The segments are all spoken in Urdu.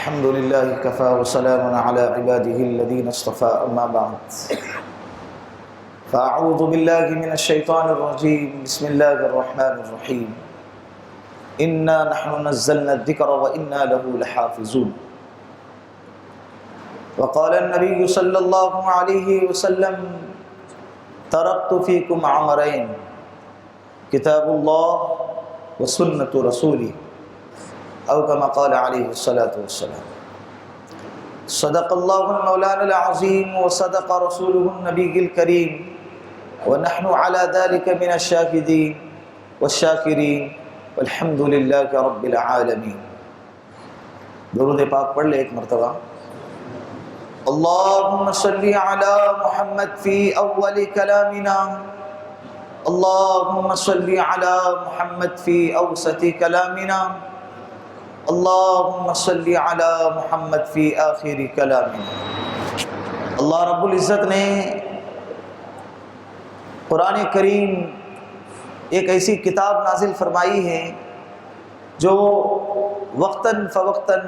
الحمد لله كفى وسلام على عباده الذين اصطفى أما بعد فأعوذ بالله من الشيطان الرجيم بسم الله الرحمن الرحيم إنا نحن نزلنا الذكر وإنا له لحافظون وقال النبي صلى الله عليه وسلم تركت فيكم عمرين كتاب الله وسنة رسوله أو كما قال عليه الصلاة والسلام صدق الله المولانا العظيم وصدق رسوله النبي الكريم ونحن على ذلك من الشاهدين والشاكرين والحمد لله رب العالمين. درود پاک پڑھ لے ایک مرتبہ. اللهم صل على محمد في أول كلامنا اللهم صل على محمد في أوسط كلامنا اللهم صل على محمد في آخر كلامنا. اللہ رب العزت نے قرآن کریم ایک ایسی کتاب نازل فرمائی ہے جو وقتاً فوقتاً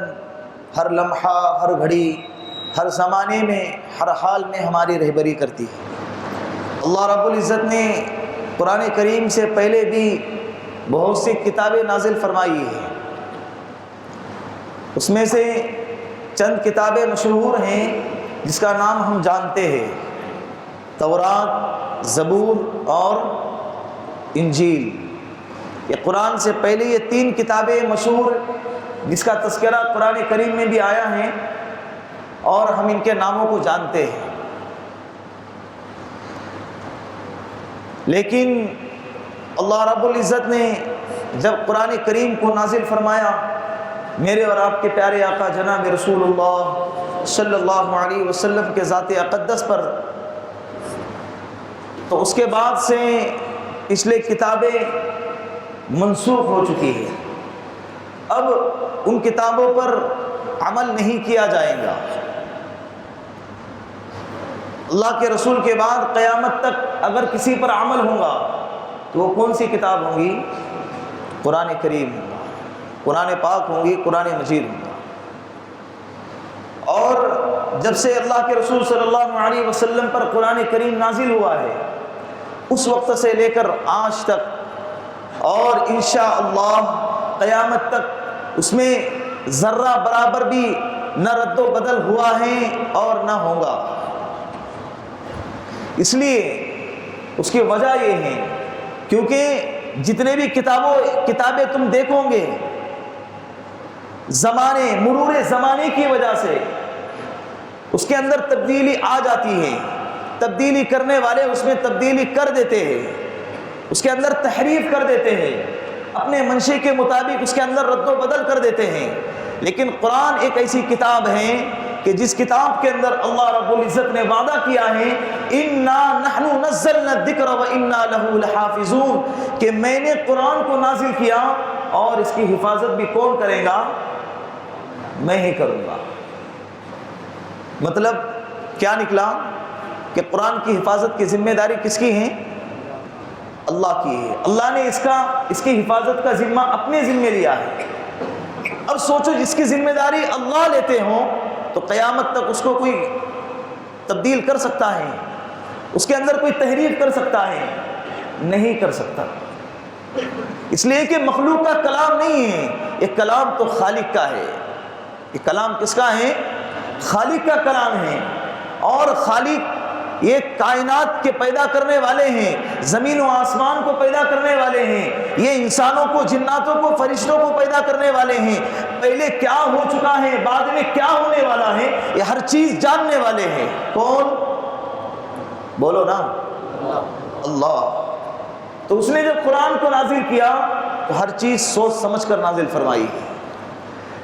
ہر لمحہ ہر گھڑی ہر زمانے میں ہر حال میں ہماری رہبری کرتی ہے. اللہ رب العزت نے قرآن کریم سے پہلے بھی بہت سی کتابیں نازل فرمائی ہیں. اس میں سے چند کتابیں مشہور ہیں جس کا نام ہم جانتے ہیں: تورات، زبور اور انجیل. یہ قرآن سے پہلے یہ تین کتابیں مشہور جس کا تذکرہ قرآن کریم میں بھی آیا ہے اور ہم ان کے ناموں کو جانتے ہیں. لیکن اللہ رب العزت نے جب قرآن کریم کو نازل فرمایا میرے اور آپ کے پیارے آقا جناب رسول اللہ صلی اللہ علیہ وسلم کے ذات اقدس پر، تو اس کے بعد سے پچھلے کتابیں منسوخ ہو چکی ہیں. اب ان کتابوں پر عمل نہیں کیا جائے گا. اللہ کے رسول کے بعد قیامت تک اگر کسی پر عمل ہوگا تو وہ کون سی کتاب ہوں گی؟ قرآن کریم ہوگا، قرآن پاک ہوں گی، قرآن مجید ہوگا. اور جب سے اللہ کے رسول صلی اللہ علیہ وسلم پر قرآن کریم نازل ہوا ہے اس وقت سے لے کر آج تک اور انشاءاللہ قیامت تک اس میں ذرہ برابر بھی نہ رد و بدل ہوا ہے اور نہ ہوگا. اس لیے اس کی وجہ یہ ہے کیونکہ جتنے بھی کتابیں تم دیکھو گے مرور زمانے کی وجہ سے اس کے اندر تبدیلی آ جاتی ہے. تبدیلی کرنے والے اس میں تبدیلی کر دیتے ہیں، اس کے اندر تحریف کر دیتے ہیں، اپنے منشے کے مطابق اس کے اندر رد و بدل کر دیتے ہیں. لیکن قرآن ایک ایسی کتاب ہے کہ جس کتاب کے اندر اللہ رب العزت نے وعدہ کیا ہے اِنَّا نَحْنُ نَزَّلْنَا الذِّكْرَ وَإِنَّا لَهُ لَحَافِظُونَ، کہ میں نے قرآن کو نازل کیا اور اس کی حفاظت بھی کون کرے گا؟ میں ہی کروں گا. مطلب کیا نکلا کہ قرآن کی حفاظت کی ذمہ داری کس کی ہے؟ اللہ کی ہے. اللہ نے اس کی حفاظت کا ذمہ اپنے ذمہ لیا ہے. اب سوچو جس کی ذمہ داری اللہ لیتے ہوں تو قیامت تک اس کو کوئی تبدیل کر سکتا ہے؟ اس کے اندر کوئی تحریف کر سکتا ہے؟ نہیں کر سکتا. اس لیے کہ مخلوق کا کلام نہیں ہے، یہ کلام تو خالق کا ہے. یہ کلام کس کا ہے؟ خالق کا کلام ہے. اور خالق یہ کائنات کے پیدا کرنے والے ہیں، زمین و آسمان کو پیدا کرنے والے ہیں، یہ انسانوں کو، جناتوں کو، فرشتوں کو پیدا کرنے والے ہیں. پہلے کیا ہو چکا ہے، بعد میں کیا ہونے والا ہے، یہ ہر چیز جاننے والے ہیں. کون؟ بولو نا، اللہ. تو اس نے جب قرآن کو نازل کیا تو ہر چیز سوچ سمجھ کر نازل فرمائی ہے.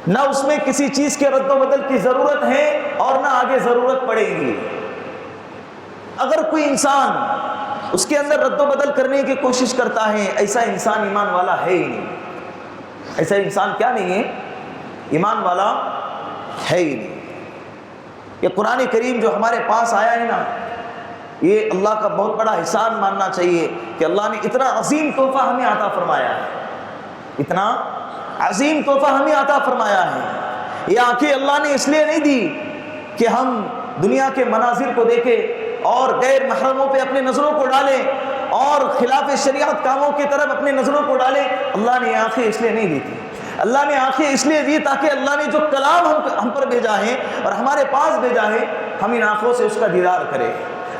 نہ اس میں کسی چیز کے رد و بدل کی ضرورت ہے اور نہ آگے ضرورت پڑے گی. اگر کوئی انسان اس کے اندر رد و بدل کرنے کی کوشش کرتا ہے ایسا انسان ایمان والا ہے ہی نہیں. ایسا انسان کیا نہیں ہے؟ ایمان والا ہے ہی نہیں. یہ قرآن کریم جو ہمارے پاس آیا ہے نا، یہ اللہ کا بہت بڑا احسان ماننا چاہیے کہ اللہ نے اتنا عظیم تحفہ ہمیں عطا فرمایا ہے. اتنا عظیم تحفہ ہمیں عطا فرمایا ہے. یہ آنکھیں اللہ نے اس لیے نہیں دی کہ ہم دنیا کے مناظر کو دیکھیں اور غیر محرموں پہ اپنی نظروں کو ڈالیں اور خلاف شریعت کاموں کی طرف اپنی نظروں کو ڈالیں. اللہ نے آنکھیں اس لیے نہیں دی تھی. اللہ نے آنکھیں اس لیے دی تاکہ اللہ نے جو کلام ہم پر بھیجا ہے اور ہمارے پاس بھیجا ہے ہم ان آنکھوں سے اس کا دیدار کریں,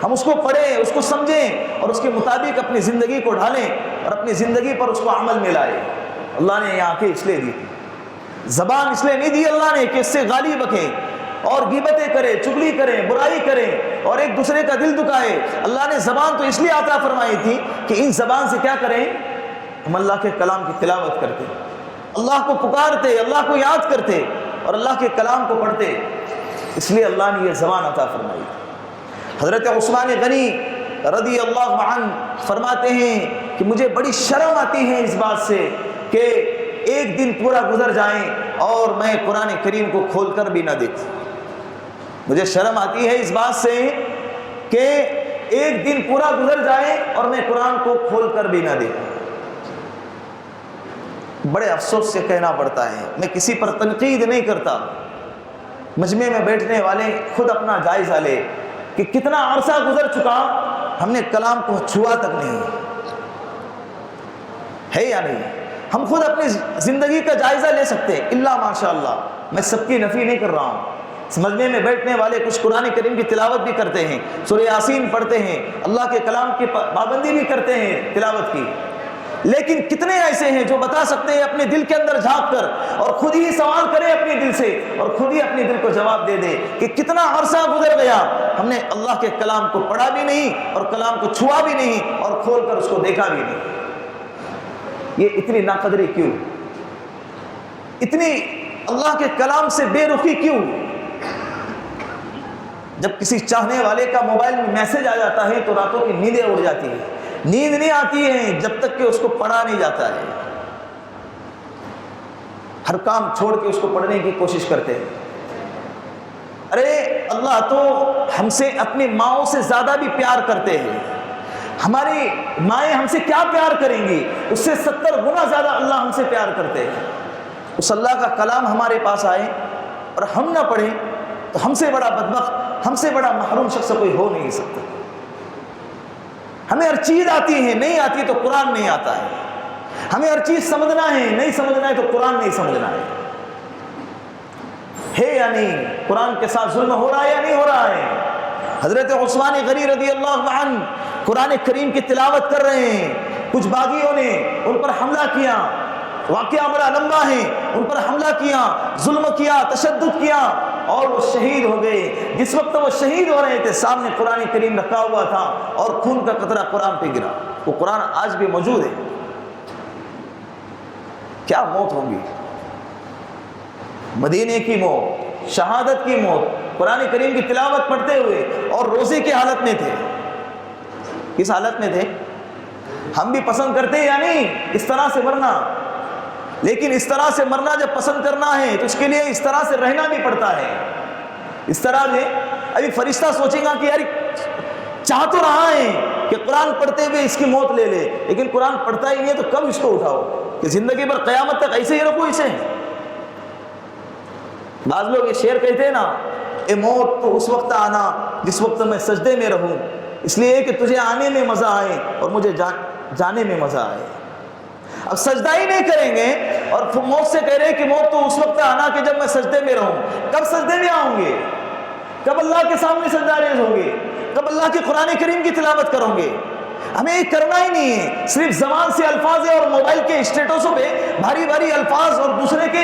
ہم اس کو پڑھیں, اس کو سمجھیں اور اس کے مطابق اپنی زندگی کو ڈھالیں اور اپنی زندگی پر اس کو عمل میں لائیں. اللہ نے یہ آنکھیں اس لیے دی تھی. زبان اس لیے نہیں دی اللہ نے کہ اس سے گالی بکیں اور غیبتیں کریں, چگلی کریں, برائی کریں اور ایک دوسرے کا دل دکھائے. اللہ نے زبان تو اس لیے عطا فرمائی تھی کہ ان زبان سے کیا کریں, ہم اللہ کے کلام کی تلاوت کرتے, اللہ کو پکارتے, اللہ کو یاد کرتے اور اللہ کے کلام کو پڑھتے. اس لیے اللہ نے یہ زبان عطا فرمائی. حضرت عثمان غنی رضی اللہ عنہ فرماتے ہیں کہ مجھے بڑی شرم آتی ہے اس بات سے کہ ایک دن پورا گزر جائیں اور میں قرآن کریم کو کھول کر بھی نہ دیکھوں. مجھے شرم آتی ہے اس بات سے کہ ایک دن پورا گزر جائے اور میں قرآن کو کھول کر بھی نہ دیکھوں. بڑے افسوس سے کہنا پڑتا ہے, میں کسی پر تنقید نہیں کرتا, مجمع میں بیٹھنے والے خود اپنا جائزہ لے کہ کتنا عرصہ گزر چکا ہم نے کلام کو چھوا تک نہیں ہے یا نہیں. ہم خود اپنی زندگی کا جائزہ لے سکتے ہیں. اللہ ماشاء اللہ, میں سب کی نفی نہیں کر رہا ہوں. مجمع میں بیٹھنے والے کچھ قرآن کریم کی تلاوت بھی کرتے ہیں, سورہ یاسین پڑھتے ہیں, اللہ کے کلام کی پابندی بھی کرتے ہیں تلاوت کی. لیکن کتنے ایسے ہیں جو بتا سکتے ہیں اپنے دل کے اندر جھانک کر اور خود ہی سوال کرے اپنے دل سے اور خود ہی اپنے دل کو جواب دے دے کہ کتنا عرصہ گزر گیا ہم نے اللہ کے کلام کو پڑھا بھی نہیں اور کلام کو چھوا بھی نہیں اور کھول کر اس کو دیکھا بھی نہیں. یہ اتنی ناقدری کیوں, اتنی اللہ کے کلام سے بے رخی کیوں؟ جب کسی چاہنے والے کا موبائل میں میسج آ جاتا ہے تو راتوں کی نیندیں اڑ جاتی ہیں. نیند نہیں آتی ہے جب تک کہ اس کو پڑھا نہیں جاتا ہے. ہر کام چھوڑ کے اس کو پڑھنے کی کوشش کرتے ہیں. ارے اللہ تو ہم سے اپنی ماؤں سے زیادہ بھی پیار کرتے ہیں. ہماری مائیں ہم سے کیا پیار کریں گی, اس سے 70 گنا زیادہ اللہ ہم سے پیار کرتے ہیں. اس اللہ کا کلام ہمارے پاس آئے اور ہم نہ پڑھیں تو ہم سے بڑا بدبخت, ہم سے بڑا محروم شخص کوئی ہو نہیں سکتا. ہمیں ہر چیز آتی ہے, نہیں آتی تو قرآن نہیں آتا ہے. ہمیں ہر چیز سمجھنا ہے, نہیں سمجھنا ہے تو قرآن نہیں سمجھنا ہے یا نہیں. قرآن کے ساتھ ظلم ہو رہا ہے یا نہیں ہو رہا ہے؟ حضرت عثمان غنی رضی اللہ عنہ قرآن کریم کی تلاوت کر رہے ہیں, کچھ باغیوں نے ان پر حملہ کیا, واقعہ بڑا لمبا ہے, ان پر حملہ کیا, ظلم کیا, تشدد کیا اور وہ شہید ہو گئے. جس وقت وہ شہید ہو رہے تھے سامنے قرآن کریم رکھا ہوا تھا اور خون کا قطرہ قرآن پہ گرا. وہ قرآن آج بھی موجود ہے. کیا موت ہوگی, مدینے کی موت, شہادت کی موت, قرآن کریم کی تلاوت پڑھتے ہوئے اور روزے کی حالت میں تھے. کس حالت میں تھے؟ ہم بھی پسند کرتے ہیں یا نہیں اس طرح سے مرنا, لیکن اس طرح سے مرنا جب پسند کرنا ہے تو اس کے لیے اس طرح سے رہنا بھی پڑتا ہے. اس طرح سے ابھی فرشتہ سوچے گا کہ یار چاہ تو رہا ہے کہ قرآن پڑھتے ہوئے اس کی موت لے لے, لیکن قرآن پڑھتا ہی نہیں ہے تو کب اس کو اٹھاؤ کہ زندگی پر قیامت تک ایسے ہی رکھو اسے. بعض لوگ یہ شعر کہتے ہیں نا, اے موت تو اس وقت آنا جس وقت میں سجدے میں رہوں, اس لیے کہ تجھے آنے میں مزہ آئے اور مجھے جانے میں مزہ آئے. اب سجدہ ہی نہیں کریں گے اور موت سے کہہ رہے ہیں کہ موت تو اس وقت آنا کہ جب میں سجدے میں رہوں. کب سجدے میں آؤں گے, کب اللہ کے سامنے سجدہ ریز ہوں گے, کب اللہ کے قرآن کریم کی تلاوت کروں گے؟ ہمیں یہ کرنا ہی نہیں ہے. صرف زبان سے الفاظ اور موبائل کے اسٹیٹسوں پہ بھاری بھاری الفاظ اور دوسرے کے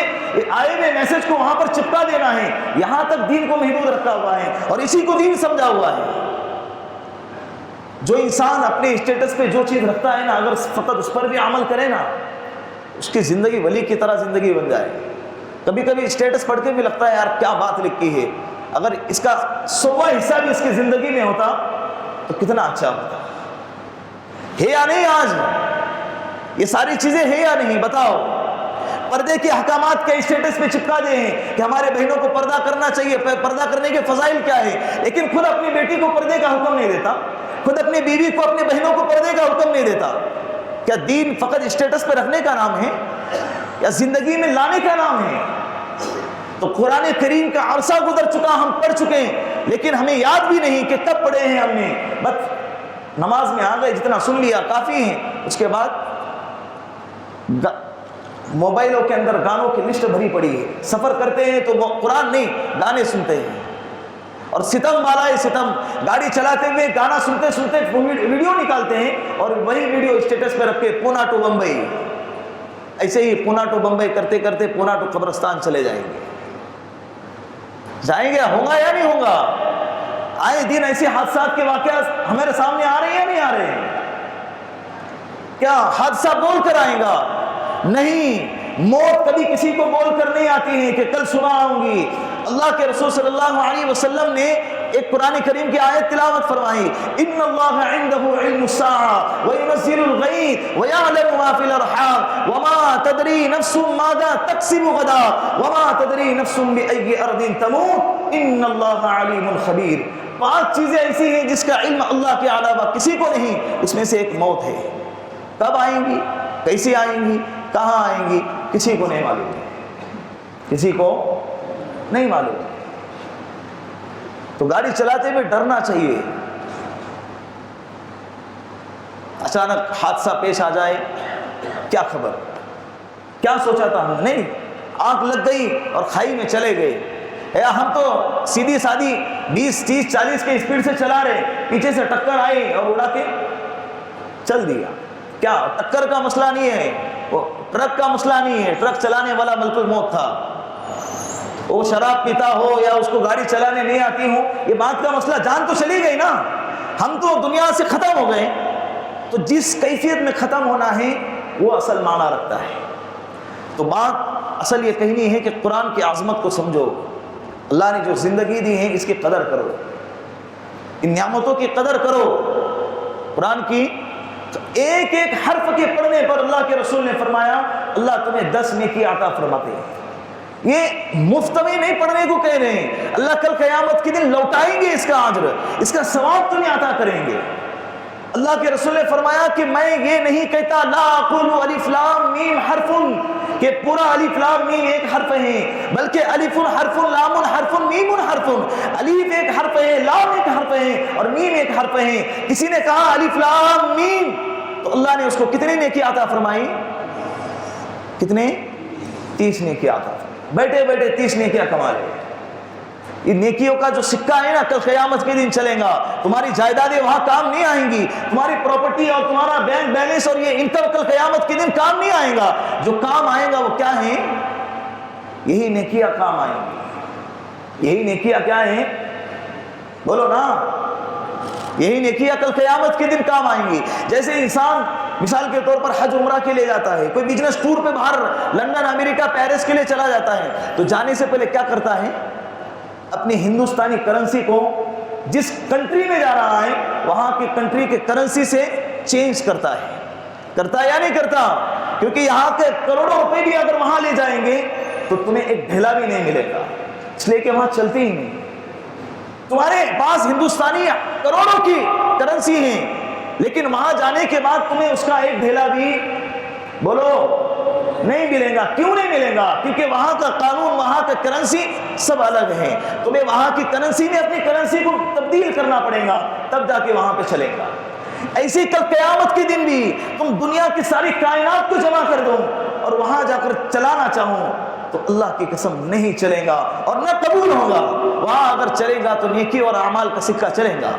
آئے ہوئے میسج کو وہاں پر چپکا دینا ہے. یہاں تک دین کو محدود رکھا ہوا ہے اور اسی کو دین سمجھا ہوا ہے. جو انسان اپنے اسٹیٹس پہ جو چیز رکھتا ہے نا, اگر فقط اس پر بھی عمل کرے نا, اس کی زندگی ولی کی طرح زندگی بن جائے. کبھی کبھی اسٹیٹس پڑھ کے بھی لگتا ہے یار کیا بات لکھی ہے, اگر اس کا 100واں حصہ بھی اس کی زندگی میں ہوتا تو کتنا اچھا ہوتا. ہے یا نہیں؟ آج یہ ساری چیزیں ہے یا نہیں بتاؤ. پردے کے احکامات کے اسٹیٹس پہ چپکا دے ہیں کہ ہمارے بہنوں کو پردہ کرنا چاہیے, پردہ کرنے کے فضائل کیا ہے, لیکن خود اپنی بیٹی کو پردے کا حکم نہیں دیتا, خود اپنی بیوی کو, اپنے بہنوں کو پردے کا حکم نہیں دیتا. کیا دین فقط اسٹیٹس پہ رکھنے کا نام ہے یا زندگی میں لانے کا نام ہے؟ تو قرآن کریم کا عرصہ گزر چکا، ہم پڑھ چکے ہیں، لیکن ہمیں یاد بھی نہیں کہ کب پڑھے ہیں ہم نے، بس نماز میں آ گئے، جتنا سن لیا کافی ہے۔ اس کے بعد موبائلوں کے اندر گانوں کی لسٹ بھری پڑی ہے، سفر کرتے ہیں تو قرآن نہیں گانے سنتے ہیں، اور ستم والا ہے ستم، گاڑی چلاتے ہوئے گانا سنتے سنتے ویڈیو نکالتے ہیں، اور وہی ویڈیو اسٹیٹس پہ رکھ کے پونا ٹو بمبئی، ایسے ہی پونا ٹو بمبئی کرتے کرتے پونا ٹو قبرستان چلے جائیں گے۔ جائیں گے، ہوگا یا نہیں ہوگا؟ آئے دن ایسے حادثات کے واقعات ہمارے سامنے آ رہے ہیں یا نہیں آ رہے ہیں؟ کیا حادثہ بول کر آئے گا؟ نہیں، موت کبھی کسی کو بول کر نہیں آتی ہے کہ کل صبح آؤں گی۔ اللہ کے رسول صلی اللہ علیہ وسلم نے ایک قرآن کریم کی آیت تلاوت فرمائی، ان اللہ عنده علم الساعة وينزل الغیث ويعلم ما في الارحام وما تدری نفس ماذا تکسب غدا وما تدری نفس بأي ارض تموت ان اللہ علیم خبیر۔ 5 چیزیں ایسی ہیں جس کا علم اللہ کے علاوہ کسی کو نہیں، اس میں سے ایک موت ہے۔ کب آئیں گی، کیسے آئیں گی، کہاں آئیں گی، کسی کو نہیں معلوم، کسی کو نہیں معلوم۔ تو گاڑی چلاتے ہوئے ڈرنا چاہیے، اچانک حادثہ پیش آ جائے، کیا خبر، کیا سوچا تھا ہم، نہیں، آنکھ لگ گئی اور کھائی میں چلے گئے۔ ہم تو سیدھی سادھی 20 30 40 کے اسپیڈ سے چلا رہے، پیچھے سے ٹکر آئی اور اڑا کے چل دیا۔ کیا ٹکر کا مسئلہ نہیں ہے، وہ ٹرک کا مسئلہ نہیں ہے، ٹرک چلانے والا ملک الموت تھا، وہ شراب پیتا ہو یا اس کو گاڑی چلانے نہیں آتی ہو، یہ بات کا مسئلہ، جان تو چلی گئی نا، ہم تو دنیا سے ختم ہو گئے۔ تو جس کیفیت میں ختم ہونا ہے وہ اصل معنی رکھتا ہے۔ تو بات اصل یہ کہنی ہے کہ قرآن کی عظمت کو سمجھو، اللہ نے جو زندگی دی ہے اس کی قدر کرو، ان نعمتوں کی قدر کرو۔ قرآن کی ایک ایک حرف کے پڑھنے پر اللہ کے رسول نے فرمایا اللہ تمہیں 10 نیکی عطا فرماتے ہیں۔ یہ مفت میں نہیں پڑھنے کو کہہ رہے ہیں، اللہ کل قیامت کے دن لوٹائیں گے اس کا اجر، اس کا ثواب تمہیں عطا کریں گے۔ اللہ کے رسول نے فرمایا کہ میں یہ نہیں کہتا لا اقول الف لام میم حرف، کہ پورا الف لام میم ایک حرف ہے، بلکہ الف حرف لام حرف میم حرف، الف ایک حرف ہے، لام ایک حرف ہے اور میم ایک حرف ہے۔ کسی نے کہا الف لام میم تو اللہ نے اس کو کتنے نیکی عطا فرمائی؟ کتنے؟ 30 نیکی عطا فرمائی، بیٹھے بیٹھے 30 نیکیاں کما لے۔ یہ نیکیوں کا جو سکہ ہے نا کل قیامت کے دن چلے گا، تمہاری جائیدادیں وہاں کام نہیں آئیں گی، تمہاری پراپرٹی اور تمہارا بینک بیلنس اور یہ انکم کل قیامت کے دن کام نہیں آئے گا۔ جو کام آئے گا وہ کیا ہیں؟ یہی نیکیاں کام آئیں گی۔ یہی نیکیاں کیا ہیں؟ بولو نا، یہی نیکیاں کل قیامت کے دن کام آئیں گی۔ جیسے انسان مثال کے طور پر حج عمرہ کے لیے جاتا ہے، کوئی بزنس ٹور پہ باہر لندن امریکہ پیرس کے لیے چلا جاتا ہے، تو جانے سے پہلے کیا کرتا ہے؟ اپنی ہندوستانی کرنسی کو جس کنٹری میں جا رہا ہے وہاں کی کنٹری کے کرنسی سے چینج کرتا ہے یا نہیں کرتا؟ کیونکہ یہاں کے کروڑوں روپے بھی اگر وہاں لے جائیں گے تو تمہیں ایک ڈھیلا بھی نہیں ملے گا، اس لیے کہ وہاں چلتی ہی نہیں۔ تمہارے پاس ہندوستانی کروڑوں کی کرنسی ہے، لیکن وہاں جانے کے بعد تمہیں اس کا ایک ڈھیلا بھی بولو نہیں ملے گا۔ کیوں نہیں ملے گا؟ کیونکہ وہاں کا قانون، وہاں کا کرنسی سب الگ ہے، تمہیں وہاں کی کرنسی میں اپنی کرنسی کو تبدیل کرنا پڑے گا، تب جا کے وہاں پہ چلے گا۔ ایسی کل قیامت کے دن بھی تم دنیا کی ساری کائنات کو جمع کر دو اور وہاں جا کر چلانا چاہو تو اللہ کی قسم نہیں چلے گا اور نہ قبول ہوگا۔ وہاں اگر چلے گا تو نیکی اور اعمال کا سکہ چلے گا۔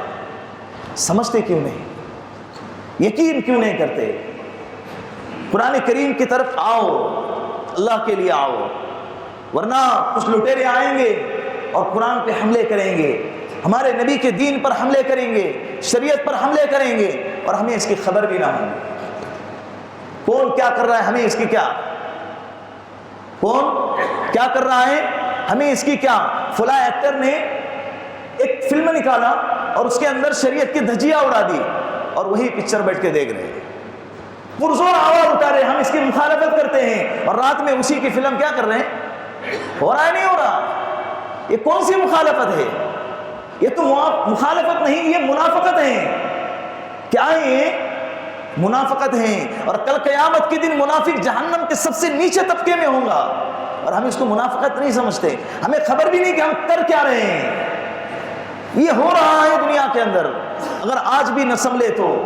سمجھتے کیوں نہیں؟ یقین کیوں نہیں کرتے؟ قرآن کریم کی طرف آؤ، اللہ کے لیے آؤ، ورنہ کچھ لٹیرے آئیں گے اور قرآن پہ حملے کریں گے، ہمارے نبی کے دین پر حملے کریں گے، شریعت پر حملے کریں گے اور ہمیں اس کی خبر بھی نہ ہوگی۔ کون کیا کر رہا ہے ہمیں اس کی کیا؟ کون کیا کر رہا ہے ہمیں اس کی کیا؟ فلاں ایکٹر نے ایک فلم نکالا اور اس کے اندر شریعت کی دھجیاں اڑا دی اور وہی پکچر بیٹھ کے دیکھ رہے ہیں، پرزور آواز اٹھا رہے ہیں، ہم اس کی مخالفت کرتے ہیں اور رات میں اسی کی فلم کیا کر رہے ہیں؟ ہو رہا ہے نہیں ہو رہا؟ یہ کون سی مخالفت ہے؟ یہ تو مخالفت نہیں، یہ منافقت ہے۔ کیا ہے یہ؟ منافقت ہے۔ اور کل قیامت کے دن منافق جہنم کے سب سے نیچے طبقے میں ہوں گا اور ہم اس کو منافقت نہیں سمجھتے. ہمیں خبر بھی نہیں کہ ہم کر کیا رہے ہیں. یہ ہو رہا ہے دنیا کے اندر. اگر آج بھی نہ سنبھلے تو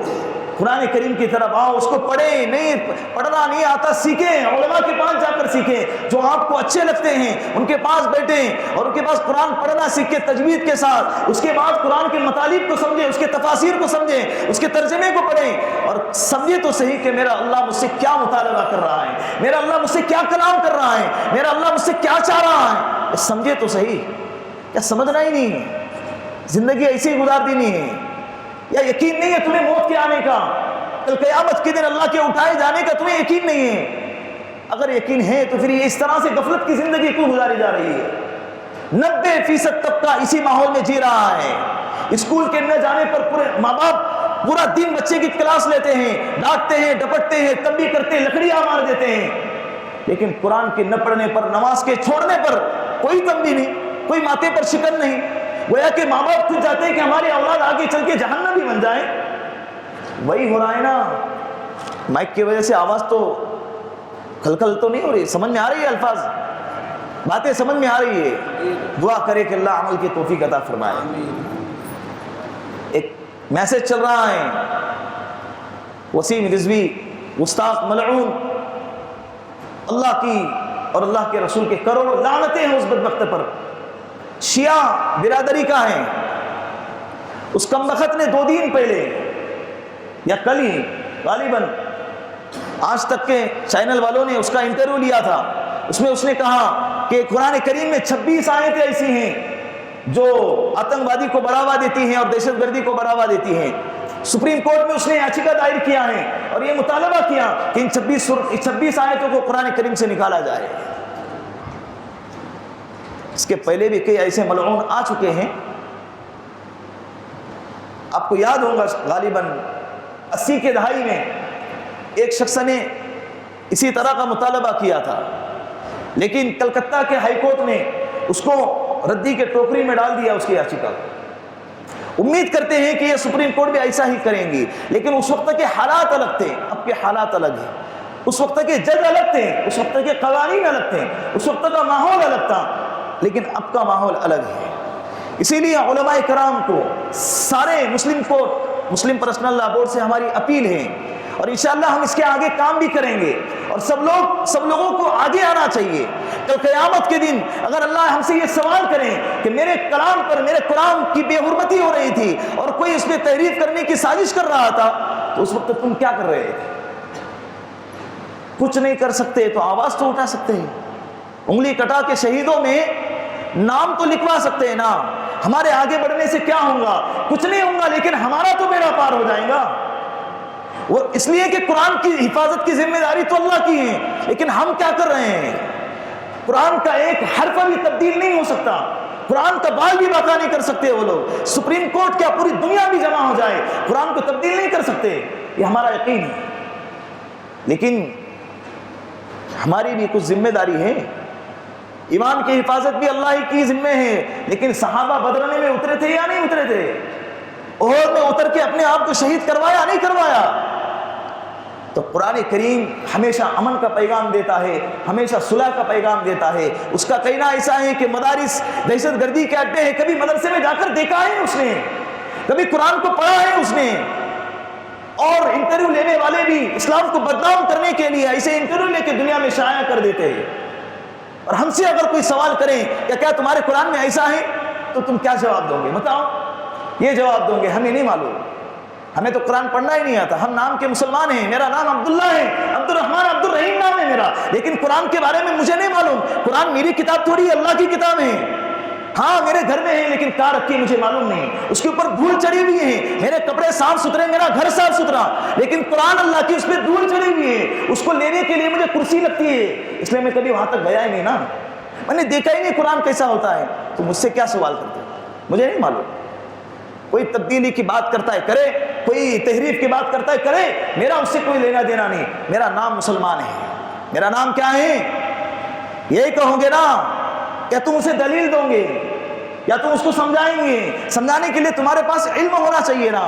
قرآن کریم کی طرف آؤ, اس کو پڑھیں. نہیں پڑھنا نہیں آتا سیکھیں, علماء کے پاس جا کر سیکھیں. جو آپ کو اچھے لگتے ہیں ان کے پاس بیٹھیں اور ان کے پاس قرآن پڑھنا سیکھیں تجوید کے ساتھ. اس کے بعد قرآن کے مطالب کو سمجھیں, اس کے تفاسیر کو سمجھیں, اس کے ترجمے کو پڑھیں اور سمجھیں تو صحیح کہ میرا اللہ مجھ سے کیا مطالبہ کر رہا ہے, میرا اللہ مجھ سے کیا کلام کر رہا ہے, میرا اللہ مجھ سے کیا چاہ رہا ہے. سمجھے تو صحیح. کیا سمجھنا ہی نہیں ہے؟ زندگی ایسے ہی گزار دینی ہے؟ یا یقین نہیں ہے تمہیں موت کے آنے کا, کل قیامت کے دن اللہ کے اٹھائے جانے کا تمہیں یقین نہیں ہے؟ اگر یقین ہے تو پھر یہ اس طرح سے غفلت کی زندگی کیوں گزاری جا رہی ہے؟ 90% طبقہ اسی ماحول میں جی رہا ہے. اسکول کے نہ جانے پر پورے ماں باپ پورا دن بچے کی کلاس لیتے ہیں, ڈانٹتے ہیں, ڈپٹتے ہیں, تنبیہ کرتے ہیں, لکڑیاں مار دیتے ہیں, لیکن قرآن کے نہ پڑھنے پر, نماز کے چھوڑنے پر کوئی تنبیہ نہیں, کوئی ماتھے پر شکن نہیں. گویا کہ ماں باپ خود چاہتے ہیں کہ ہماری اولاد آگے چل کے جہنمی بن جائے. وہی ہو رہا ہے نا. مائک کی وجہ سے آواز تو کھلکھل تو نہیں ہو رہی, سمجھ میں آ رہی ہے الفاظ, باتیں سمجھ میں آ رہی ہے. دعا کرے کہ اللہ عمل کی توفیق عطا فرمائے. ایک میسج چل رہا ہے, وسیم رضوی گستاخ ملعون, اللہ کی اور اللہ کے رسول کے کروڑوں لعنتیں ہیں اس بدبخت پر. شیعہ برادری کا ہے. اس کمبخت نے 2 دن پہلے یا کل ہی غالباً آج تک کے چینل والوں نے اس کا انٹرویو لیا تھا. اس میں اس نے کہا کہ قرآن کریم میں 26 آیتیں ایسی ہیں جو آتنکوادی کو بڑھاوا دیتی ہیں اور دہشت گردی کو بڑھاوا دیتی ہیں. سپریم کورٹ میں اس نے یاچکا دائر کیا ہے اور یہ مطالبہ کیا کہ ان 26 آیتوں کو قرآن کریم سے نکالا جائے. اس کے پہلے بھی کئی ایسے ملعون آ چکے ہیں. آپ کو یاد ہوگا غالباً 80 کے دہائی میں ایک شخص نے اسی طرح کا مطالبہ کیا تھا, لیکن کلکتہ کے ہائی کورٹ نے اس کو ردی کے ٹوکری میں ڈال دیا اس کی یاچکا. امید کرتے ہیں کہ یہ سپریم کورٹ بھی ایسا ہی کریں گی, لیکن اس وقت کے حالات الگ تھے, اب کے حالات الگ ہیں. اس وقت کے جج الگ تھے, اس وقت کے قوانین الگ تھے, اس وقت کا ماحول الگ تھا, لیکن اب کا ماحول الگ ہے. اسی لیے علماء کرام کو, سارے مسلم پرسنل لا بورڈ سے ہماری اپیل ہے, اور انشاءاللہ ہم اس کے آگے کام بھی کریں گے, اور سب لوگوں کو آگے آنا چاہیے. کل قیامت کے دن اگر اللہ ہم سے یہ سوال کریں کہ میرے کلام پر, میرے قرآن کی بے حرمتی ہو رہی تھی اور کوئی اس پہ تحریف کرنے کی سازش کر رہا تھا, تو اس وقت تم کیا کر رہے تھے؟ کچھ نہیں کر سکتے تو آواز تو اٹھا سکتے ہیں. انگلی کٹا کے شہیدوں میں نام تو لکھوا سکتے ہیں نا. ہمارے آگے بڑھنے سے کیا ہوگا؟ کچھ نہیں ہوگا, لیکن ہمارا تو بیڑا پار ہو جائے گا. وہ اس لیے کہ قرآن کی حفاظت کی ذمہ داری تو اللہ کی ہے, لیکن ہم کیا کر رہے ہیں؟ قرآن کا ایک حرف بھی تبدیل نہیں ہو سکتا, قرآن کا بال بھی باقا نہیں کر سکتے وہ لوگ. سپریم کورٹ کیا پوری دنیا بھی جمع ہو جائے, قرآن کو تبدیل نہیں کر سکتے, یہ ہمارا یقین ہے. لیکن ہماری بھی کچھ ذمہ داری ہے. ایمان کی حفاظت بھی اللہ ہی کی ذمہ ہے, لیکن صحابہ بدرنے میں اترے تھے یا نہیں اترے تھے؟ احد میں اتر کے اپنے آپ کو شہید کروایا نہیں کروایا؟ تو قرآن کریم ہمیشہ امن کا پیغام دیتا ہے, ہمیشہ صلح کا پیغام دیتا ہے. اس کا کہنا ایسا ہے کہ مدارس دہشت گردی کے اڈے ہیں. کبھی مدرسے میں جا کر دیکھا ہے اس نے؟ کبھی قرآن کو پڑھا ہے اس نے؟ اور انٹرویو لینے والے بھی اسلام کو بدنام کرنے کے لیے ایسے انٹرویو لے کے دنیا میں شائع کر دیتے ہیں. اور ہم سے اگر کوئی سوال کریں کہ کیا تمہارے قرآن میں ایسا ہے, تو تم کیا جواب دو گے؟ بتاؤ. یہ جواب دوں گے ہمیں نہیں معلوم, ہمیں تو قرآن پڑھنا ہی نہیں آتا, ہم نام کے مسلمان ہیں, میرا نام عبداللہ ہے, عبد الرحمن عبد الرحیم نام ہے میرا, لیکن قرآن کے بارے میں مجھے نہیں معلوم. قرآن میری کتاب تھوڑی ہے, اللہ کی کتاب ہے. ہاں میرے گھر میں ہے, لیکن کہاں رکھی مجھے معلوم نہیں. اس کے اوپر دھول چڑھی ہوئی ہے. میرے کپڑے صاف ستھرے, میرا گھر صاف ستھرا, لیکن قرآن اللہ کی, اس پہ دھول چڑھی ہوئی ہے. اس کو لینے کے لیے مجھے کرسی لگتی ہے, اس لیے میں کبھی وہاں تک گیا ہی نہیں نا, میں نے دیکھا ہی نہیں قرآن کیسا ہوتا ہے. تو مجھ سے کیا سوال کرتے ہو؟ مجھے نہیں معلوم. کوئی تبدیلی کی بات کرتا ہے کرے, کوئی تحریف کی بات کرتا ہے کرے, میرا اس سے کوئی لینا دینا نہیں. میرا نام مسلمان ہے. میرا نام کیا ہے؟ یہی کہو گے نا, کیا تم اسے دلیل دو گے یا تم اس کو سمجھائیں گے؟ سمجھانے کے لیے تمہارے پاس علم ہونا چاہیے نا.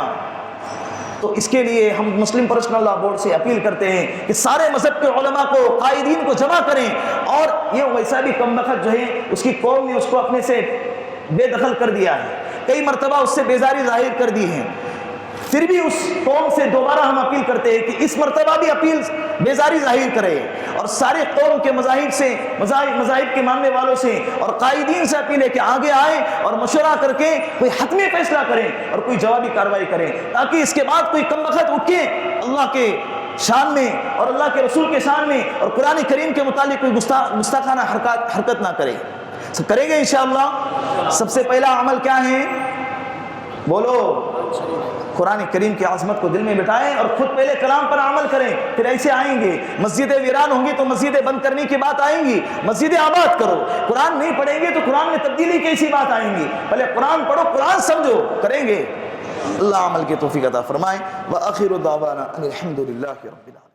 تو اس کے لیے ہم مسلم پروفیشنل لا بورڈ سے اپیل کرتے ہیں کہ سارے مذہب کے علماء کو، قائدین کو جمع کریں، اور یہ ویسا بھی کم بخت جو ہے اس کی قوم نے اس کو اپنے سے بے دخل کر دیا ہے، کئی مرتبہ اس سے بیزاری ظاہر کر دی ہے، پھر بھی اس قوم سے دوبارہ ہم اپیل کرتے ہیں کہ اس مرتبہ بھی اپیل بیزاری ظاہر کرے، اور سارے قوم کے مذاہب سے، مذاہب کے ماننے والوں سے اور قائدین سے اپیل ہے کہ آگے آئیں اور مشورہ کر کے کوئی حتمی فیصلہ کریں اور کوئی جوابی کارروائی کریں، تاکہ اس کے بعد کوئی کم بخت اٹھ کے اللہ کے شان میں اور اللہ کے رسول کے شان میں اور قرآن کریم کے متعلق کوئی گستاخانہ حرکت نہ کرے۔ سب کریں گے انشاءاللہ۔ سب سے پہلا عمل کیا ہے؟ بولو، قرآن کریم کی عظمت کو دل میں بٹھائیں اور خود پہلے کلام پر عمل کریں، پھر ایسے آئیں گے۔ مسجدیں ویران ہوں گی تو مسجدیں بند کرنے کی بات آئیں گی، مسجدیں آباد کرو۔ قرآن نہیں پڑھیں گے تو قرآن میں تبدیلی کیسی بات آئیں گی؟ پہلے قرآن پڑھو، قرآن سمجھو، کریں گے۔ اللہ عمل کی توفیق عطا فرمائے۔ وآخر دعوانا ان الحمد للہ رب العالمین۔